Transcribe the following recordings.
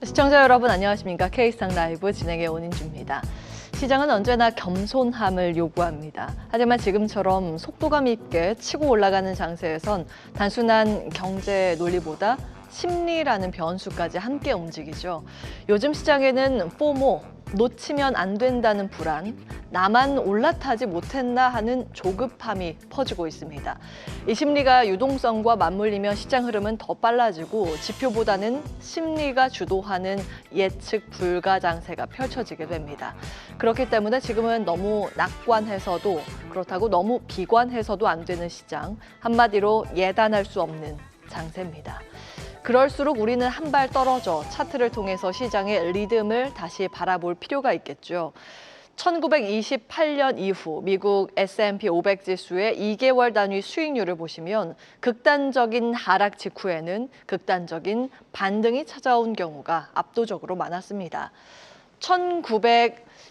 시청자 여러분 안녕하십니까? K스탁 라이브 진행의 원인주입니다. 시장은 언제나 겸손함을 요구합니다. 하지만 지금처럼 속도감 있게 치고 올라가는 장세에선 단순한 경제 논리보다 심리라는 변수까지 함께 움직이죠. 요즘 시장에는 포모, 놓치면 안 된다는 불안, 나만 올라타지 못했나 하는 조급함이 퍼지고 있습니다. 이 심리가 유동성과 맞물리면 시장 흐름은 더 빨라지고 지표보다는 심리가 주도하는 예측 불가 장세가 펼쳐지게 됩니다. 그렇기 때문에 지금은 너무 낙관해서도 그렇다고 너무 비관해서도 안 되는 시장, 한마디로 예단할 수 없는 장세입니다. 그럴수록 우리는 한 발 떨어져 차트를 통해서 시장의 리듬을 다시 바라볼 필요가 있겠죠. 1928년 이후 미국 S&P 500 지수의 2개월 단위 수익률을 보시면 극단적인 하락 직후에는 극단적인 반등이 찾아온 경우가 압도적으로 많았습니다.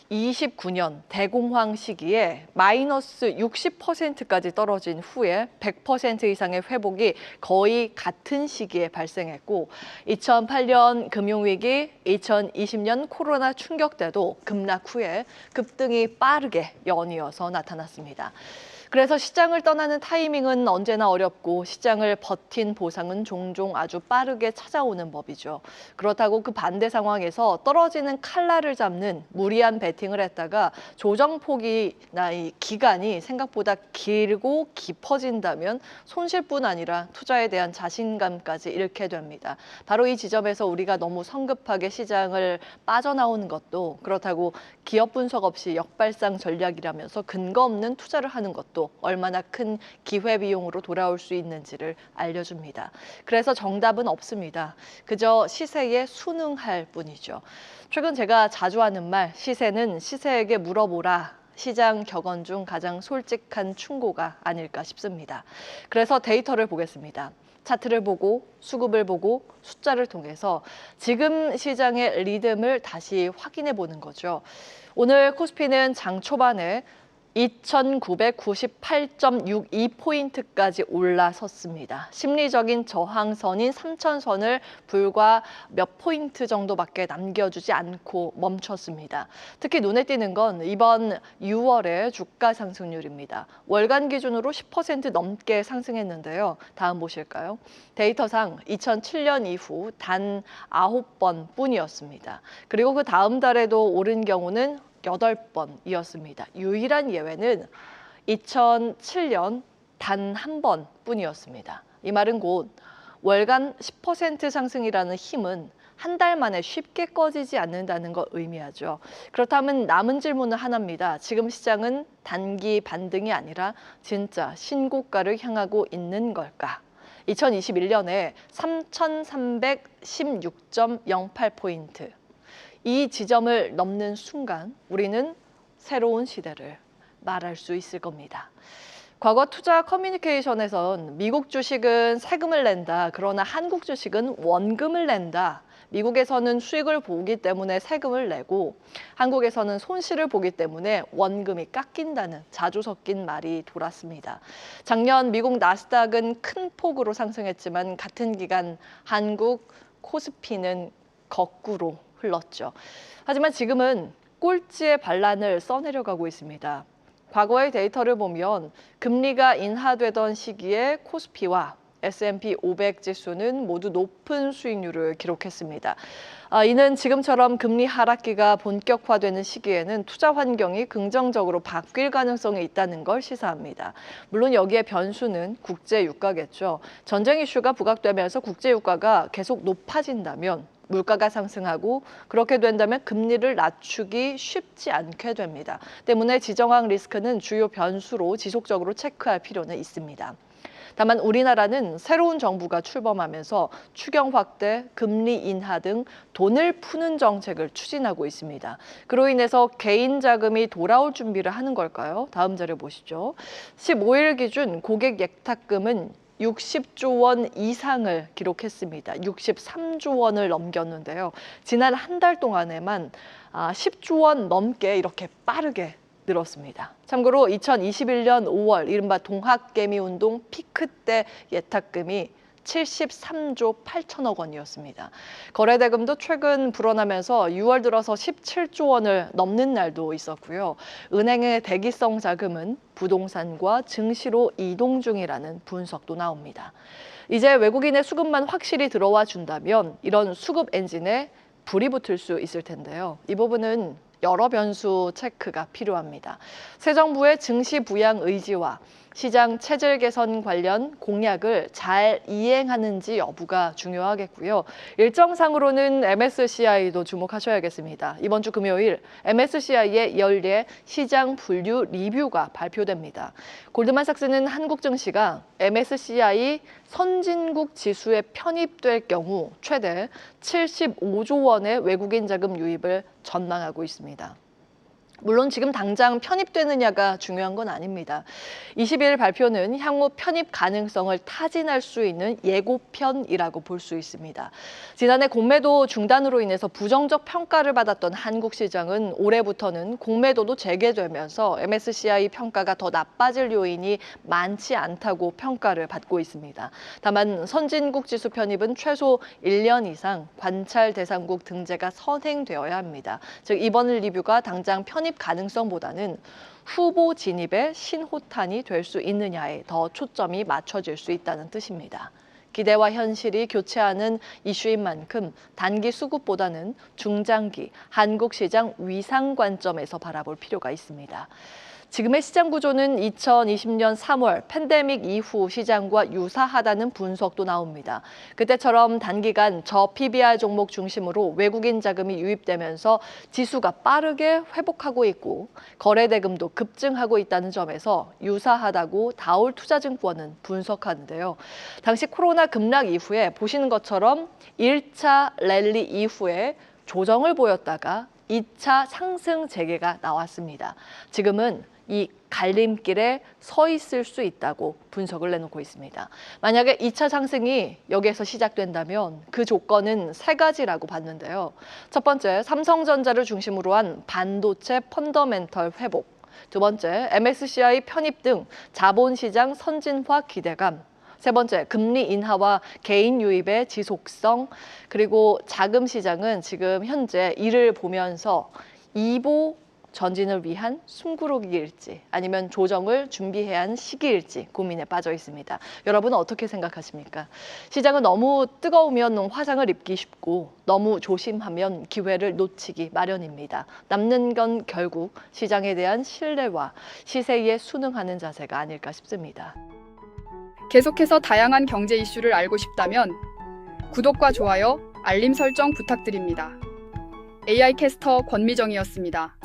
1929년 대공황 시기에 마이너스 60%까지 떨어진 후에 100% 이상의 회복이 거의 같은 시기에 발생했고 2008년 금융위기, 2020년 코로나 충격 때도 급락 후에 급등이 빠르게 연이어서 나타났습니다. 그래서 시장을 떠나는 타이밍은 언제나 어렵고 시장을 버틴 보상은 종종 아주 빠르게 찾아오는 법이죠. 그렇다고 그 반대 상황에서 떨어지는 칼날을 잡는 무리한 베팅을 했다가 조정폭이나 이 기간이 생각보다 길고 깊어진다면 손실뿐 아니라 투자에 대한 자신감까지 잃게 됩니다. 바로 이 지점에서 우리가 너무 성급하게 시장을 빠져나오는 것도 그렇다고 기업 분석 없이 역발상 전략이라면서 근거 없는 투자를 하는 것도 얼마나 큰 기회비용으로 돌아올 수 있는지를 알려줍니다. 그래서 정답은 없습니다. 그저 시세에 순응할 뿐이죠. 최근 제가 자주 하는 말, 시세는 시세에게 물어보라. 시장 격언 중 가장 솔직한 충고가 아닐까 싶습니다. 그래서 데이터를 보겠습니다. 차트를 보고 수급을 보고 숫자를 통해서 지금 시장의 리듬을 다시 확인해 보는 거죠. 오늘 코스피는 장 초반에 2,998.62포인트까지 올라섰습니다. 심리적인 저항선인 3,000선을 불과 몇 포인트 정도밖에 남겨주지 않고 멈췄습니다. 특히 눈에 띄는 건 이번 6월의 주가 상승률입니다. 월간 기준으로 10% 넘게 상승했는데요. 다음 보실까요? 데이터상 2007년 이후 단 9번 뿐이었습니다. 그리고 그 다음 달에도 오른 경우는 8번이었습니다. 유일한 예외는 2007년 단 한 번뿐이었습니다. 이 말은 곧 월간 10% 상승이라는 힘은 한 달 만에 쉽게 꺼지지 않는다는 걸 의미하죠. 그렇다면 남은 질문은 하나입니다. 지금 시장은 단기 반등이 아니라 진짜 신고가를 향하고 있는 걸까? 2021년에 3,316.08포인트. 이 지점을 넘는 순간 우리는 새로운 시대를 말할 수 있을 겁니다. 과거 투자 커뮤니케이션에선 미국 주식은 세금을 낸다. 그러나 한국 주식은 원금을 낸다. 미국에서는 수익을 보기 때문에 세금을 내고 한국에서는 손실을 보기 때문에 원금이 깎인다는 자주 섞인 말이 돌았습니다. 작년 미국 나스닥은 큰 폭으로 상승했지만 같은 기간 한국 코스피는 거꾸로 흘렀죠. 하지만 지금은 꼴찌의 반란을 써내려가고 있습니다. 과거의 데이터를 보면 금리가 인하되던 시기에 코스피와 S&P 500 지수는 모두 높은 수익률을 기록했습니다. 이는 지금처럼 금리 하락기가 본격화되는 시기에는 투자 환경이 긍정적으로 바뀔 가능성이 있다는 걸 시사합니다. 물론 여기에 변수는 국제 유가겠죠. 전쟁 이슈가 부각되면서 국제 유가가 계속 높아진다면 물가가 상승하고 그렇게 된다면 금리를 낮추기 쉽지 않게 됩니다. 때문에 지정학 리스크는 주요 변수로 지속적으로 체크할 필요는 있습니다. 다만 우리나라는 새로운 정부가 출범하면서 추경 확대, 금리 인하 등 돈을 푸는 정책을 추진하고 있습니다. 그로 인해서 개인 자금이 돌아올 준비를 하는 걸까요? 다음 자료 보시죠. 15일 기준 고객 예탁금은 60조 원 이상을 기록했습니다. 63조 원을 넘겼는데요. 지난 한 달 동안에만 10조 원 넘게 이렇게 빠르게 늘었습니다. 참고로 2021년 5월 이른바 동학개미 운동 피크 때 예탁금이 73조 8천억 원이었습니다. 거래대금도 최근 불어나면서 6월 들어서 17조 원을 넘는 날도 있었고요. 은행의 대기성 자금은 부동산과 증시로 이동 중이라는 분석도 나옵니다. 이제 외국인의 수급만 확실히 들어와 준다면 이런 수급 엔진에 불이 붙을 수 있을 텐데요. 이 부분은 여러 변수 체크가 필요합니다. 새 정부의 증시 부양 의지와 시장 체질 개선 관련 공약을 잘 이행하는지 여부가 중요하겠고요. 일정상으로는 MSCI도 주목하셔야겠습니다. 이번 주 금요일 MSCI의 연례 시장 분류 리뷰가 발표됩니다. 골드만삭스는 한국 증시가 MSCI 선진국 지수에 편입될 경우 최대 75조 원의 외국인 자금 유입을 전망하고 있습니다. 물론 지금 당장 편입되느냐가 중요한 건 아닙니다. 20일 발표는 향후 편입 가능성을 타진할 수 있는 예고편이라고 볼 수 있습니다. 지난해 공매도 중단으로 인해서 부정적 평가를 받았던 한국 시장은 올해부터는 공매도도 재개되면서 MSCI 평가가 더 나빠질 요인이 많지 않다고 평가를 받고 있습니다. 다만 선진국 지수 편입은 최소 1년 이상 관찰 대상국 등재가 선행되어야 합니다. 즉 이번 리뷰가 당장 편입 가능성보다는 후보 진입의 신호탄이 될 수 있느냐에 더 초점이 맞춰질 수 있다는 뜻입니다. 기대와 현실이 교차하는 이슈인 만큼 단기 수급보다는 중장기 한국 시장 위상 관점에서 바라볼 필요가 있습니다. 지금의 시장 구조는 2020년 3월 팬데믹 이후 시장과 유사하다는 분석도 나옵니다. 그때처럼 단기간 저 PBR 종목 중심으로 외국인 자금이 유입되면서 지수가 빠르게 회복하고 있고 거래 대금도 급증하고 있다는 점에서 유사하다고 다올투자증권은 분석하는데요. 당시 코로나 급락 이후에 보시는 것처럼 1차 랠리 이후에 조정을 보였다가 2차 상승 재개가 나왔습니다. 지금은 이 갈림길에 서 있을 수 있다고 분석을 내놓고 있습니다. 만약에 2차 상승이 여기에서 시작된다면 그 조건은 세 가지라고 봤는데요. 첫 번째, 삼성전자를 중심으로 한 반도체 펀더멘털 회복. 두 번째, MSCI 편입 등 자본시장 선진화 기대감. 세 번째, 금리 인하와 개인 유입의 지속성, 그리고 자금 시장은 지금 현재 이를 보면서 2보 전진을 위한 숨구르기일지 아니면 조정을 준비해야 하는 시기일지 고민에 빠져 있습니다. 여러분은 어떻게 생각하십니까? 시장은 너무 뜨거우면 화상을 입기 쉽고 너무 조심하면 기회를 놓치기 마련입니다. 남는 건 결국 시장에 대한 신뢰와 시세에 순응하는 자세가 아닐까 싶습니다. 계속해서 다양한 경제 이슈를 알고 싶다면 구독과 좋아요, 알림 설정 부탁드립니다. AI 캐스터 권미정이었습니다.